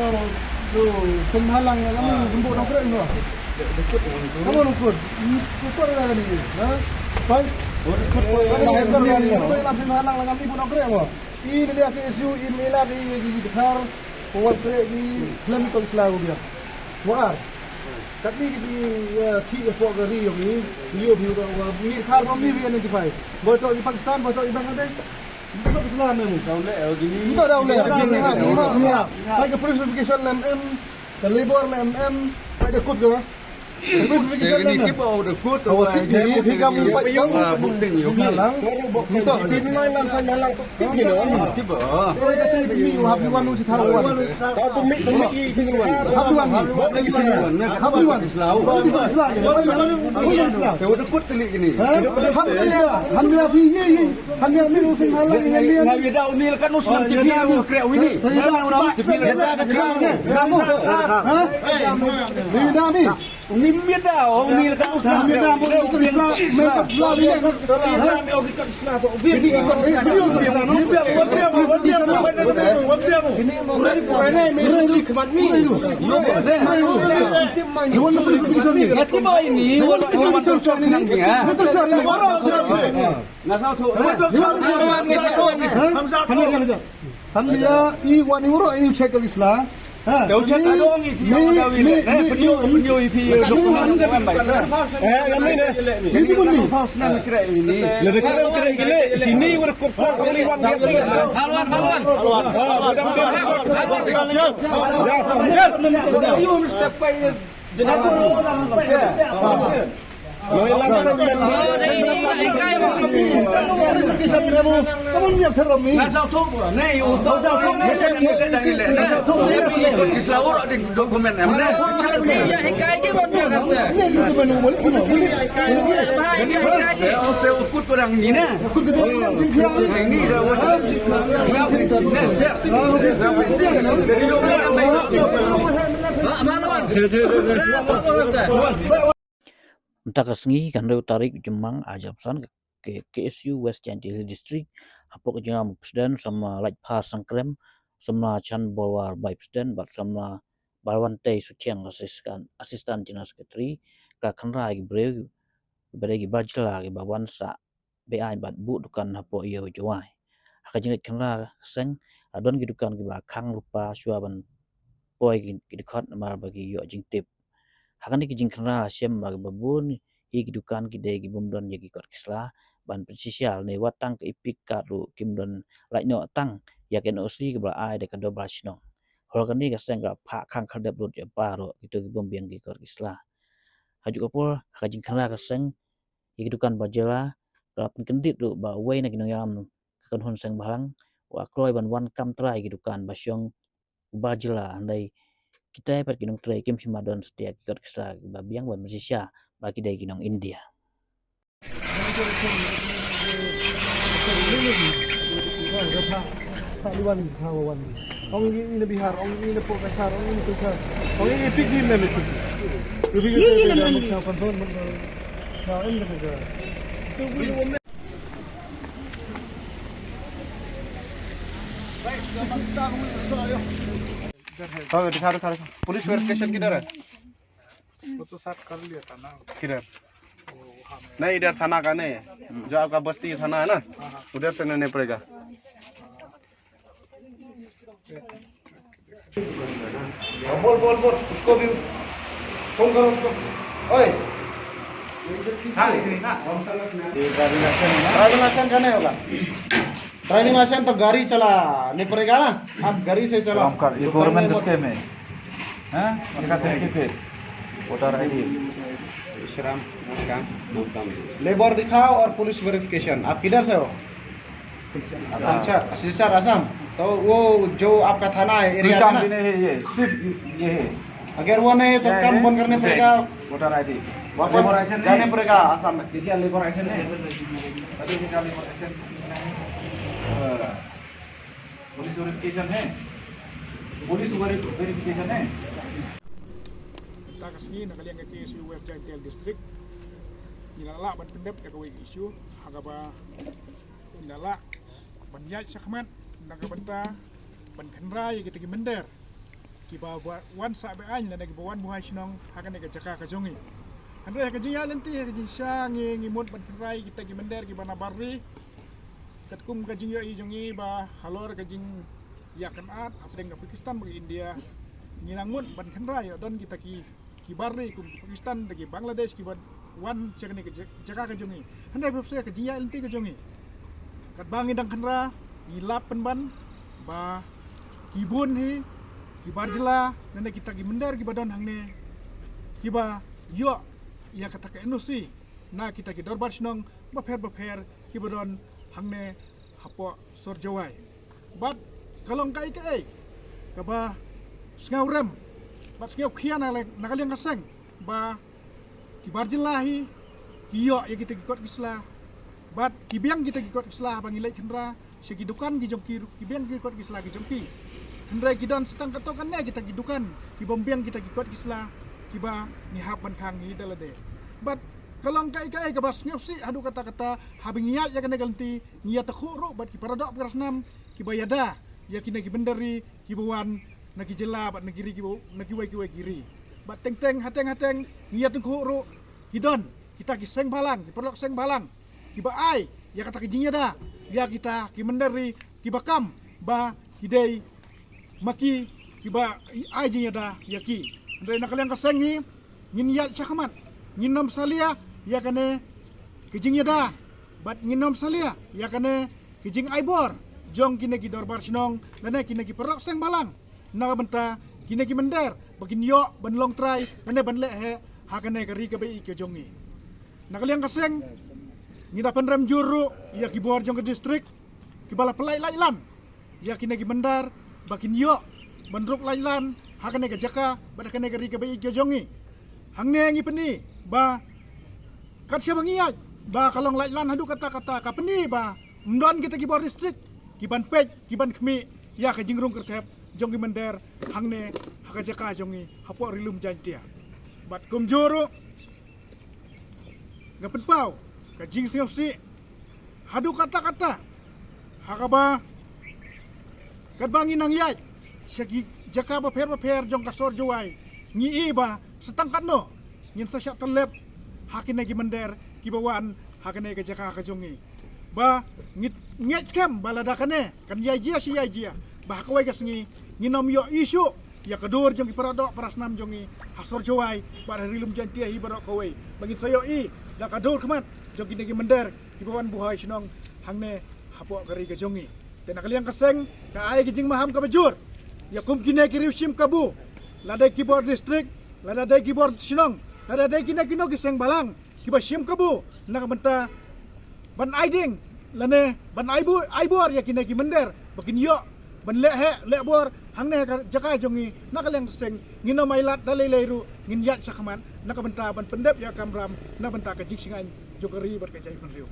tuh penghalang kami gembok nongkrong tu. Kamu nongkrong, itu ada ni. Baik. Kalau ni, kalau penghalang kami pun nongkrong tu. Ini dia ke isu ini lagi di Dekar, awal di Islam itu Islam dia. Wah. Tapi di kiri pok gari ini, dia biru ni Dekar kami ni identify. Betul di Pakistan, betul di Bangladesh. Itu Islam ni. Tahu le, ini. Itu dah le. Baik police verification MM, labor MM, baik dekut ke? Ini tipe ada kut, Jadi kamu baik yang bukti ni. halang. Itu. Ini malam saya malam tip ni loh. Tipe. Kalau kata ini habiwan uji taruhan. Kau pemik ini kan. Habiwan Islam. Islam. Tahu ada kut telik ni. Alhamdulillah ini. Alhamdulillah ni using halang ini. Nabi dah unil kan usman tipi aku kreat ini. Tipi ada kreat ni. Kamu. Ini dah ni. Unimnya dah, unil kan usman. Ini dah boleh Islam. Mereka Islam ini. Islam tu. Ini Alhamdulillah, iwan ini orang ini cek Islam. Đâu chắc cả đó nghi thì đâu đi lệ. Phân nhiều thì dokumen kan baik sah. yang ni ni. Ini pun ni. Paus nak kira ini. Lebih kira sini udah kupar kali wan dia. Haluan. You mesti pay jenaka. Lo langsung kamu ni apa seram ni? Nak jauh tu, ni jauh mesti kita dah ni leh. Islam orang di dokumen ni. Ya hikai ke buat dia kata. Ini dokumen boleh ini. Saya ukut orang ni nah. Ini dah wajib. Dari Entah kesengi kan tarik Jemang ajabsan ke KSU West Chantil District apok jengam presiden sama light pass sangkrem sama chan bolwar by presiden bat sama balwan tei suciang asistan jenas sekretari ka kanra gi breu beregi bajla gi bawan sa BI bat bu dukan hapo iyo jawai aka jengit kanra seng adon gi dukan gi bakang rupa syuaban poi gi dikot mar bagi yo jingtip hakan ki jingkra syam bag babun i dukan ki de gi bomdon ye gi kot kisla ban presisial ne watang ke ipik karu kimdon lai no tang ya ken osi ke bla ai de ka do brashno hol kan ni ka seng ga pha khang khadep rut ya paro itu gi bom biang gi kot kisla haju kapor ka jingkra ka seng i dukan bajela kapin kendit ru ba wei na gi no yam kan hon seng balang wa kloi ban wan kam trai gi dukan basyong bajela andai kita dapat ginong tray kim simadon setiap ikut kesra babiang buat Malaysia bagi dari ginong India. Orang ini Bihar, orang ini Pokasar, orang ini Kulkar, orang ini Pikir ni mesti. Lebih kita dah macam konson macam ini juga. Baik, selamat start saya. हाँ दिखा police verification किधर है वो तो साफ कर लिया था ना किधर नहीं इधर थाना का नहीं है जो आपका बस्ती थाना है ना उधर से लेने पड़ेगा बोल उसको भी फोन करो उसको ओए ड्राइविंग लाइसेंस का नहीं होगा ड्राइविंग लाइसेंस तो गाड़ी चलाने पड़ेगा ना आप गाड़ी से चलो ये गवर्नमेंट स्कीम है हैं उनका तरीके पे वोटर आईडी श्रम काम लेबर दिखाओ और पुलिस वेरिफिकेशन आप किधर से हो सिस्टर असम तो वो जो आपका थाना है एरिया काम है भी नहीं है ये सिर्फ ये है अगर वो नहीं है तो काम बंद करने पड़ेगा वोटर आईडी वापस जाने पड़ेगा असम में क्या लेबर लाइसेंस है अभी क्या लेबर लाइसेंस पुलिस वेरिफिकेशन है पुलिस वेरिफिकेशन है Tak kesini nak kalian ke isu West Chantil District. Inala ban pendep ke isu hagaba inala ban yaj sakmat nak benta ban khandra ye kita ki mender. kiba wan sa be ain la nagi wan buhay sinong hakan nega jaka ka jongi andre ka jinya lenti ka jinsya ngi mut ban krai kita gi mender gi bana barri katkum ka jinyo i jongi ba halor ka jing yakan at apdeng ka Pakistan bagi India ngilangun ban krai don kita ki barri kum Pakistan dagi Bangladesh ki ban wan chakne ka jaka ka jongi andre bepse ka jinya lenti ka jongi kat bangi dang khanra ngilap penban ba kibun hi kibarjela nanda kita gi mender gi badan hangne kiba yo ya kata ke enusi na kita gi dorbar snong baper kibadon hangne hapo sorjawai bat kalong kai ke kaba sngaurem bat sngaw khian ale nakaliang kaseng ba kibarjela hi yo ya kita gi kot gisla bat kibiang kita gi kot gisla bangilai kendra segi dukan gi jongki kibiang gi kot gisla gi jongki hendrai kidan setang katokan ne kita gidukan ki bombiang kita gikot kisla kiba ni hapan khang hi dalade but kalong kai ka bas ngopsi adu kata-kata habing ya ya kena ganti niat khuru bat ki paradok prasnam kiba yada ya kina ki benderi kibuan nagi jela bat negiri kibu nagi wai kiri bat teng hateng niat khuru kidon kita ki seng balang ki perdok seng balang kiba ai ya kata kijinya da ya kita ki benderi kiba kam ba hidei maki kiba aji ada yaki andre nakaliang kasengi ngin ya syakmat ngin nom salia ya kane kijing da bat ngin nom salia ya kane kijing aibor jong kine ki dorbar sinong nane kine ki perok seng balang na benta kine ki mender bagin yo ban long try nane ban le he ha kane kari ka bai ke jongi nakaliang kaseng ngida penrem juru ya ki bor jong ke distrik ki bala pelai lailan ya kine ki mendar bakin yo bandruk lailan hakane ka jaka badakane ka rika bai jongi hangne ngi peni ba kat sia bangiya ba kalong lailan hadu kata-kata ka peni ba ndon kita ki bor distrik ki ban pej ki ban khmi ya ka jingrung kertep jongi mender hangne haka jaka jongi hapo rilum jantia bat kum joro gapen pau ka jing si hadu kata-kata hakaba kat bangi nang yai segi jaka baper jong kasor juai ngi iba setangkat no ngin sasyak telep hakine gi mender kibawan hakine ke jaka ka jongi ba ngit scam balada kane kan yai jia si yai jia ba kawai ka sengi nginom yo isu ya kedor jong paradok prasnam jongi hasor juai bar rilum jantia hi barok kawai bangin sayo i da kador kemat jong gi mender kibawan buhay sinong hangne hapo kari ka jongi tena kaliang kaseng ka ai kijing maham ka bajur ya kum kine kiriu sim kabu ladai kibor distrik ladai kibor sinong ladai kine kino kiseng balang kiba sim kabu nak benta ban aiding lane ban aibor ya kine ki mender bakin yo ban le bor hangne jaka jongi nak kaliang kaseng ngino mailat dalai leiru ngin yat sakman nak benta ban pendep ya kamram nak benta ka jiksingan jokeri berkecai penriu